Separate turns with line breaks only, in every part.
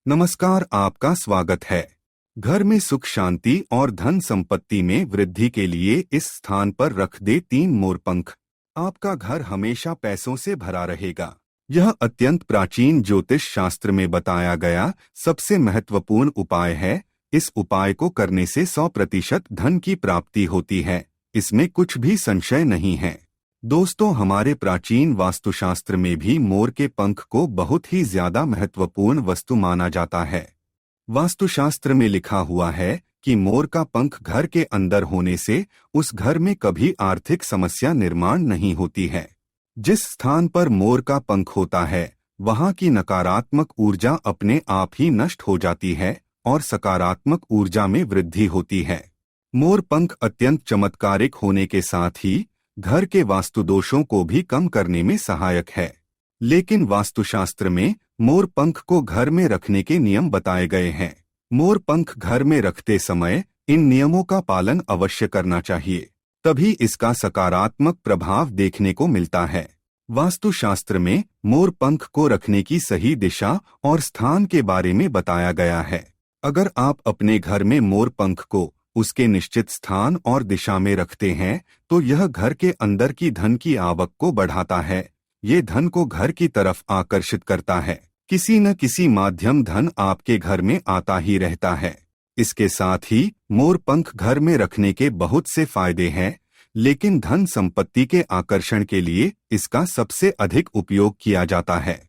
नमस्कार, आपका स्वागत है। घर में सुख शांति और धन संपत्ति में वृद्धि के लिए इस स्थान पर रख दे 3 मोरपंख। आपका घर हमेशा पैसों से भरा रहेगा। यह अत्यंत प्राचीन ज्योतिष शास्त्र में बताया गया सबसे महत्वपूर्ण उपाय है। इस उपाय को करने से 100% धन की प्राप्ति होती है, इसमें कुछ भी संशय नहीं है। दोस्तों, हमारे प्राचीन वास्तुशास्त्र में भी मोर के पंख को बहुत ही ज्यादा महत्वपूर्ण वस्तु माना जाता है। वास्तुशास्त्र में लिखा हुआ है कि मोर का पंख घर के अंदर होने से उस घर में कभी आर्थिक समस्या निर्माण नहीं होती है। जिस स्थान पर मोर का पंख होता है, वहां की नकारात्मक ऊर्जा अपने आप ही नष्ट हो जाती है और सकारात्मक ऊर्जा में वृद्धि होती है। मोर पंख अत्यंत चमत्कारिक होने के साथ ही घर के वास्तु दोषों को भी कम करने में सहायक है। लेकिन वास्तुशास्त्र में मोर पंख को घर में रखने के नियम बताए गए हैं। मोर पंख घर में रखते समय इन नियमों का पालन अवश्य करना चाहिए, तभी इसका सकारात्मक प्रभाव देखने को मिलता है। वास्तुशास्त्र में मोर पंख को रखने की सही दिशा और स्थान के बारे में बताया गया है। अगर आप अपने घर में मोर पंख को उसके निश्चित स्थान और दिशा में रखते हैं तो यह घर के अंदर की धन की आवक को बढ़ाता है। ये धन को घर की तरफ आकर्षित करता है। किसी न किसी माध्यम धन आपके घर में आता ही रहता है। इसके साथ ही मोर पंख घर में रखने के बहुत से फायदे हैं, लेकिन धन संपत्ति के आकर्षण के लिए इसका सबसे अधिक उपयोग किया जाता है।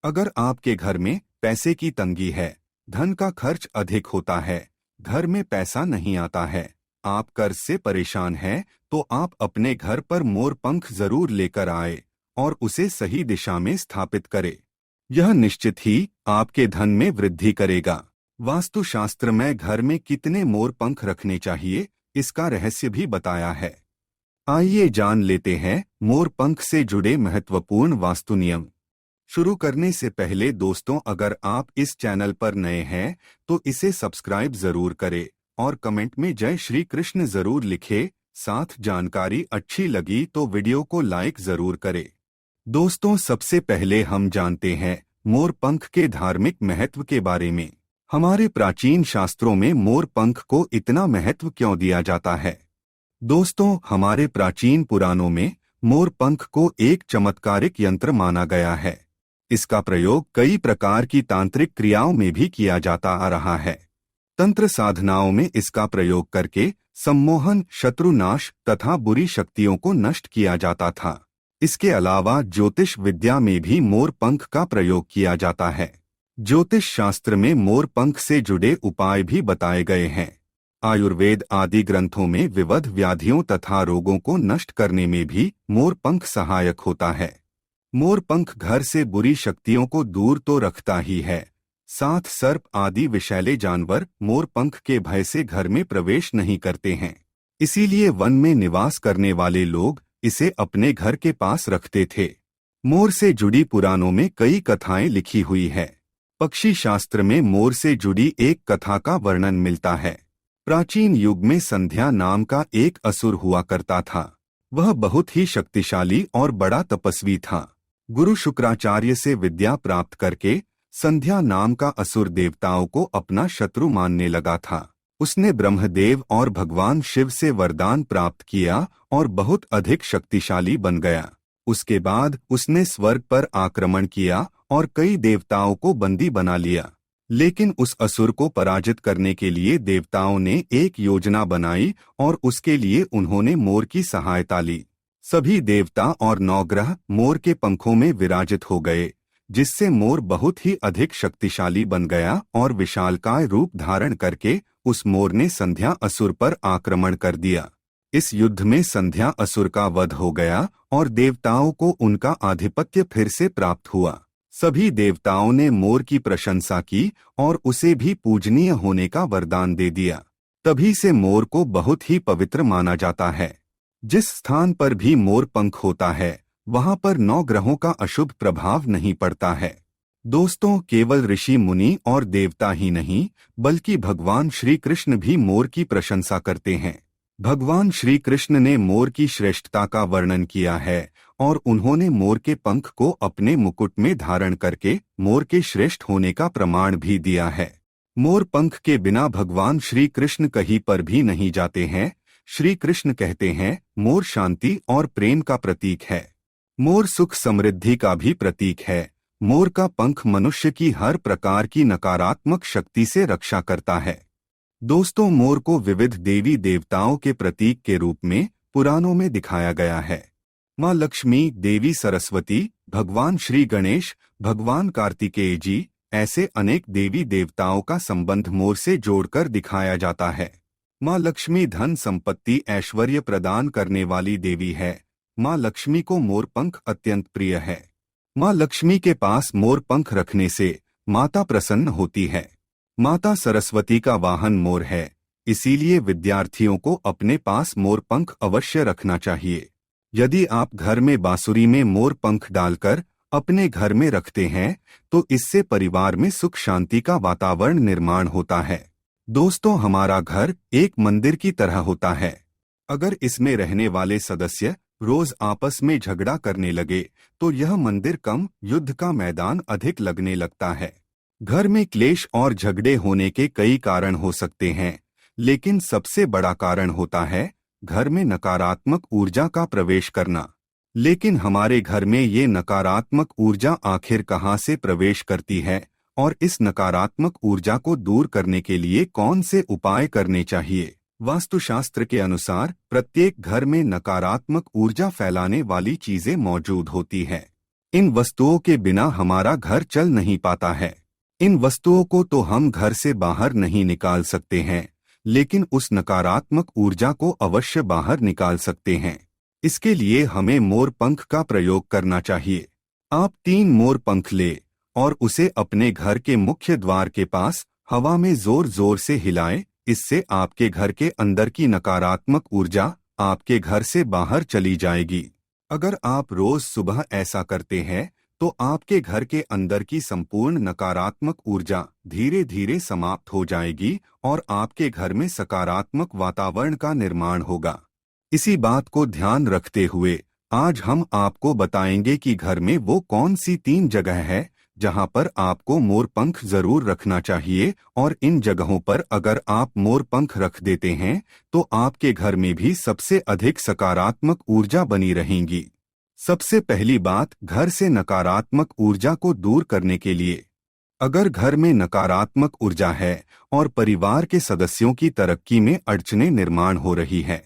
अगर आपके घर में पैसे की तंगी है, धन का खर्च अधिक होता है, घर में पैसा नहीं आता है, आप कर्ज से परेशान हैं, तो आप अपने घर पर मोर पंख जरूर लेकर आए और उसे सही दिशा में स्थापित करें। यह निश्चित ही आपके धन में वृद्धि करेगा। वास्तुशास्त्र में घर में कितने मोर पंख रखने चाहिए, इसका रहस्य भी बताया है। आइए जान लेते हैं मोर पंख से जुड़े महत्वपूर्ण वास्तु नियम। शुरू करने से पहले दोस्तों, अगर आप इस चैनल पर नए हैं तो इसे सब्सक्राइब जरूर करें और कमेंट में जय श्री कृष्ण जरूर लिखें। साथ जानकारी अच्छी लगी तो वीडियो को लाइक जरूर करें। दोस्तों, सबसे पहले हम जानते हैं मोर पंख के धार्मिक महत्व के बारे में। हमारे प्राचीन शास्त्रों में मोर पंख को इतना महत्व क्यों दिया जाता है? दोस्तों, हमारे प्राचीन पुराणों में मोर पंख को एक चमत्कारिक यंत्र माना गया है। इसका प्रयोग कई प्रकार की तांत्रिक क्रियाओं में भी किया जाता आ रहा है। तंत्र साधनाओं में इसका प्रयोग करके सम्मोहन, शत्रुनाश तथा बुरी शक्तियों को नष्ट किया जाता था। इसके अलावा ज्योतिष विद्या में भी मोर पंख का प्रयोग किया जाता है। ज्योतिष शास्त्र में मोर पंख से जुड़े उपाय भी बताए गए हैं। आयुर्वेद आदि ग्रंथों में विविध व्याधियों तथा रोगों को नष्ट करने में भी मोर पंख सहायक होता है। मोर पंख घर से बुरी शक्तियों को दूर तो रखता ही है, साथ सर्प आदि विषैले जानवर मोर पंख के भय से घर में प्रवेश नहीं करते हैं। इसीलिए वन में निवास करने वाले लोग इसे अपने घर के पास रखते थे। मोर से जुड़ी पुराणों में कई कथाएं लिखी हुई है। पक्षी शास्त्र में मोर से जुड़ी एक कथा का वर्णन मिलता है। प्राचीन युग में संध्या नाम का एक असुर हुआ करता था। वह बहुत ही शक्तिशाली और बड़ा तपस्वी था। गुरु शुक्राचार्य से विद्या प्राप्त करके संध्या नाम का असुर देवताओं को अपना शत्रु मानने लगा था। उसने ब्रह्मदेव और भगवान शिव से वरदान प्राप्त किया और बहुत अधिक शक्तिशाली बन गया। उसके बाद उसने स्वर्ग पर आक्रमण किया और कई देवताओं को बंदी बना लिया। लेकिन उस असुर को पराजित करने के लिए देवताओं ने एक योजना बनाई और उसके लिए उन्होंने मोर की सहायता ली। सभी देवता और नवग्रह मोर के पंखों में विराजित हो गए, जिससे मोर बहुत ही अधिक शक्तिशाली बन गया और विशालकाय रूप धारण करके उस मोर ने संध्या असुर पर आक्रमण कर दिया। इस युद्ध में संध्या असुर का वध हो गया और देवताओं को उनका आधिपत्य फिर से प्राप्त हुआ। सभी देवताओं ने मोर की प्रशंसा की और उसे भी पूजनीय होने का वरदान दे दिया। तभी से मोर को बहुत ही पवित्र माना जाता है। जिस स्थान पर भी मोर पंख होता है, वहां पर 9 ग्रहों का अशुभ प्रभाव नहीं पड़ता है। दोस्तों, केवल ऋषि मुनि और देवता ही नहीं, बल्कि भगवान श्री कृष्ण भी मोर की प्रशंसा करते हैं। भगवान श्री कृष्ण ने मोर की श्रेष्ठता का वर्णन किया है और उन्होंने मोर के पंख को अपने मुकुट में धारण करके मोर के श्रेष्ठ होने का प्रमाण भी दिया है। मोर पंख के बिना भगवान श्री कृष्ण कहीं पर भी नहीं जाते हैं। श्री कृष्ण कहते हैं, मोर शांति और प्रेम का प्रतीक है। मोर सुख समृद्धि का भी प्रतीक है। मोर का पंख मनुष्य की हर प्रकार की नकारात्मक शक्ति से रक्षा करता है। दोस्तों, मोर को विविध देवी देवताओं के प्रतीक के रूप में पुराणों में दिखाया गया है। माँ लक्ष्मी, देवी सरस्वती, भगवान श्री गणेश, भगवान कार्तिकेय जी, ऐसे अनेक देवी देवताओं का संबंध मोर से जोड़कर दिखाया जाता है। माँ लक्ष्मी धन संपत्ति ऐश्वर्य प्रदान करने वाली देवी है। माँ लक्ष्मी को मोर पंख अत्यंत प्रिय है। माँ लक्ष्मी के पास मोर पंख रखने से माता प्रसन्न होती है। माता सरस्वती का वाहन मोर है, इसीलिए विद्यार्थियों को अपने पास मोर पंख अवश्य रखना चाहिए। यदि आप घर में बांसुरी में मोर पंख डालकर अपने घर में रखते हैं तो इससे परिवार में सुख शांति का वातावरण निर्माण होता है। दोस्तों, हमारा घर एक मंदिर की तरह होता है। अगर इसमें रहने वाले सदस्य रोज आपस में झगड़ा करने लगे तो यह मंदिर कम, युद्ध का मैदान अधिक लगने लगता है। घर में क्लेश और झगड़े होने के कई कारण हो सकते हैं, लेकिन सबसे बड़ा कारण होता है घर में नकारात्मक ऊर्जा का प्रवेश करना। लेकिन हमारे घर में ये नकारात्मक ऊर्जा आखिर कहाँ से प्रवेश करती है और इस नकारात्मक ऊर्जा को दूर करने के लिए कौन से उपाय करने चाहिए? वास्तुशास्त्र के अनुसार प्रत्येक घर में नकारात्मक ऊर्जा फैलाने वाली चीजें मौजूद होती हैं। इन वस्तुओं के बिना हमारा घर चल नहीं पाता है। इन वस्तुओं को तो हम घर से बाहर नहीं निकाल सकते हैं, लेकिन उस नकारात्मक ऊर्जा को अवश्य बाहर निकाल सकते हैं। इसके लिए हमें मोर पंख का प्रयोग करना चाहिए। आप 3 मोर पंख ले और उसे अपने घर के मुख्य द्वार के पास हवा में जोर जोर से हिलाएं। इससे आपके घर के अंदर की नकारात्मक ऊर्जा आपके घर से बाहर चली जाएगी। अगर आप रोज सुबह ऐसा करते हैं तो आपके घर के अंदर की संपूर्ण नकारात्मक ऊर्जा धीरे धीरे समाप्त हो जाएगी और आपके घर में सकारात्मक वातावरण का निर्माण होगा। इसी बात को ध्यान रखते हुए आज हम आपको बताएंगे कि घर में वो कौन सी 3 जगह है जहां पर आपको मोर पंख जरूर रखना चाहिए, और इन जगहों पर अगर आप मोर पंख रख देते हैं तो आपके घर में भी सबसे अधिक सकारात्मक ऊर्जा बनी रहेंगी। सबसे पहली बात, घर से नकारात्मक ऊर्जा को दूर करने के लिए अगर घर में नकारात्मक ऊर्जा है और परिवार के सदस्यों की तरक्की में अड़चनें निर्माण हो रही है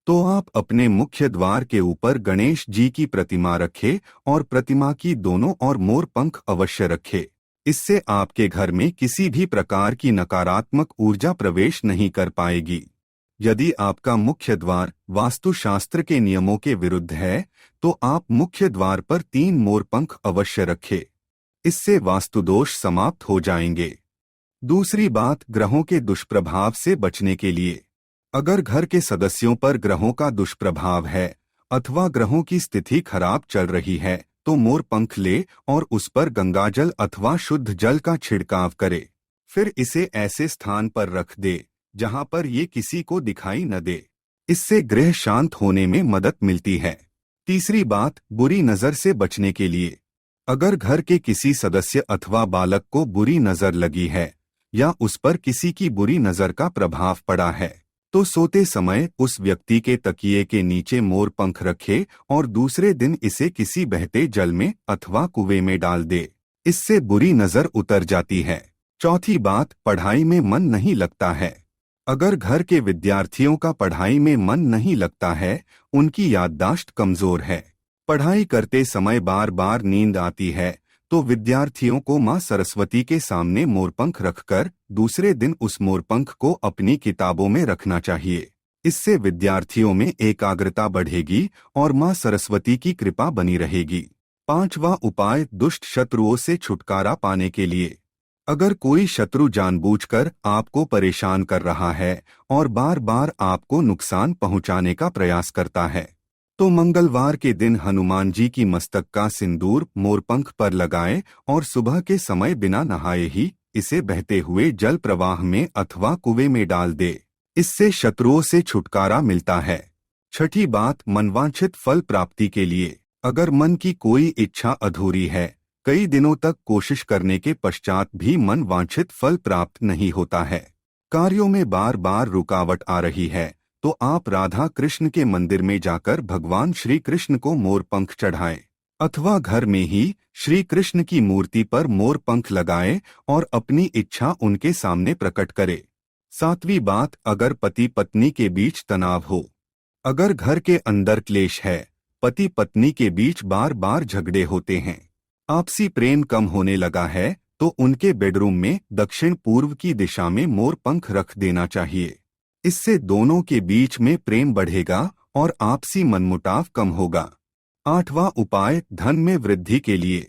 तो आप अपने मुख्य द्वार के ऊपर गणेश जी की प्रतिमा रखें और प्रतिमा की दोनों ओर मोर पंख अवश्य रखें। इससे आपके घर में किसी भी प्रकार की नकारात्मक ऊर्जा प्रवेश नहीं कर पाएगी। यदि आपका मुख्य द्वार वास्तुशास्त्र के नियमों के विरुद्ध है तो आप मुख्य द्वार पर 3 मोर पंख अवश्य रखें। इससे वास्तुदोष समाप्त हो जाएंगे। दूसरी बात, ग्रहों के दुष्प्रभाव से बचने के लिए अगर घर के सदस्यों पर ग्रहों का दुष्प्रभाव है अथवा ग्रहों की स्थिति खराब चल रही है तो मोर पंख ले और उस पर गंगाजल अथवा शुद्ध जल का छिड़काव करे। फिर इसे ऐसे स्थान पर रख दे जहां पर ये किसी को दिखाई न दे। इससे गृह शांत होने में मदद मिलती है। तीसरी बात, बुरी नजर से बचने के लिए अगर घर के किसी सदस्य अथवा बालक को बुरी नजर लगी है या उस पर किसी की बुरी नजर का प्रभाव पड़ा है तो सोते समय उस व्यक्ति के तकिए के नीचे मोर पंख रखे और दूसरे दिन इसे किसी बहते जल में अथवा कुएं में डाल दे। इससे बुरी नजर उतर जाती है। चौथी बात, पढ़ाई में मन नहीं लगता है अगर घर के विद्यार्थियों का पढ़ाई में मन नहीं लगता है, उनकी याददाश्त कमजोर है, पढ़ाई करते समय बार बार नींद आती है तो विद्यार्थियों को मां सरस्वती के सामने मोरपंख रखकर दूसरे दिन उस मोरपंख को अपनी किताबों में रखना चाहिए। इससे विद्यार्थियों में एकाग्रता बढ़ेगी और मां सरस्वती की कृपा बनी रहेगी। 5वां उपाय, दुष्ट शत्रुओं से छुटकारा पाने के लिए अगर कोई शत्रु जानबूझकर आपको परेशान कर रहा है और बार बार आपको नुकसान पहुंचाने का प्रयास करता है तो मंगलवार के दिन हनुमान जी की मस्तक का सिंदूर मोरपंख पर लगाएं और सुबह के समय बिना नहाए ही इसे बहते हुए जल प्रवाह में अथवा कुएं में डाल दे। इससे शत्रुओं से छुटकारा मिलता है। छठी बात, मनवांछित फल प्राप्ति के लिए। अगर मन की कोई इच्छा अधूरी है, कई दिनों तक कोशिश करने के पश्चात भी मन वांछित फल प्राप्त नहीं होता है, कार्यों में बार बार रुकावट आ रही है, तो आप राधा कृष्ण के मंदिर में जाकर भगवान श्री कृष्ण को मोर पंख चढ़ाएं, अथवा घर में ही श्री कृष्ण की मूर्ति पर मोर पंख लगाएं और अपनी इच्छा उनके सामने प्रकट करें। सातवीं बात, अगर पति पत्नी के बीच तनाव हो, अगर घर के अंदर क्लेश है, पति पत्नी के बीच बार बार झगड़े होते हैं, आपसी प्रेम कम होने लगा है, तो उनके बेडरूम में दक्षिण पूर्व की दिशा में मोर पंख रख देना चाहिए। इससे दोनों के बीच में प्रेम बढ़ेगा और आपसी मनमुटाव कम होगा। आठवां उपाय, धन में वृद्धि के लिए।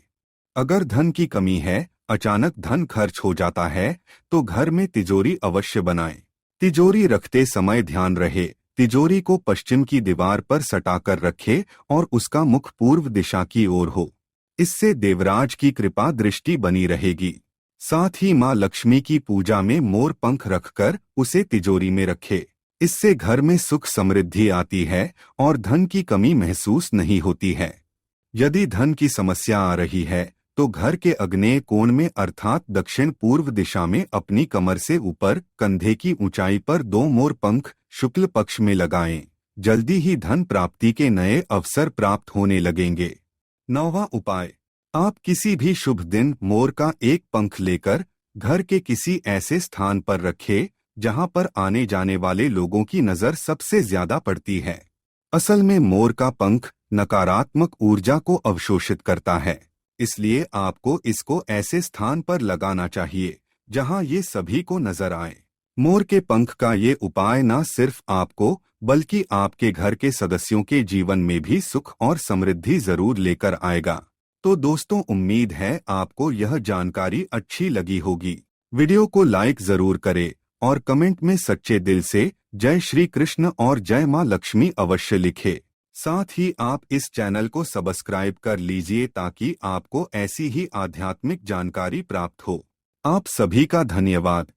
अगर धन की कमी है, अचानक धन खर्च हो जाता है, तो घर में तिजोरी अवश्य बनाएं। तिजोरी रखते समय ध्यान रहे, तिजोरी को पश्चिम की दीवार पर सटाकर रखे और उसका मुख पूर्व दिशा की ओर हो। इससे देवराज की कृपा दृष्टि बनी रहेगी। साथ ही मां लक्ष्मी की पूजा में मोर पंख रखकर उसे तिजोरी में रखे। इससे घर में सुख समृद्धि आती है और धन की कमी महसूस नहीं होती है। यदि धन की समस्या आ रही है, तो घर के अग्नेय कोण में अर्थात दक्षिण पूर्व दिशा में अपनी कमर से ऊपर कंधे की ऊंचाई पर 2 मोर पंख शुक्ल पक्ष में लगाएं। जल्दी ही धन प्राप्ति के नए अवसर प्राप्त होने लगेंगे। 9वां उपाय, आप किसी भी शुभ दिन मोर का एक पंख लेकर घर के किसी ऐसे स्थान पर रखें जहां पर आने जाने वाले लोगों की नजर सबसे ज्यादा पड़ती है। असल में मोर का पंख नकारात्मक ऊर्जा को अवशोषित करता है, इसलिए आपको इसको ऐसे स्थान पर लगाना चाहिए जहां ये सभी को नजर आए। मोर के पंख का ये उपाय न सिर्फ आपको बल्कि आपके घर के सदस्यों के जीवन में भी सुख और समृद्धि जरूर लेकर आएगा। तो दोस्तों, उम्मीद है आपको यह जानकारी अच्छी लगी होगी। वीडियो को लाइक जरूर करें और कमेंट में सच्चे दिल से जय श्री कृष्ण और जय मां लक्ष्मी अवश्य लिखे। साथ ही आप इस चैनल को सब्सक्राइब कर लीजिए ताकि आपको ऐसी ही आध्यात्मिक जानकारी प्राप्त हो। आप सभी का धन्यवाद।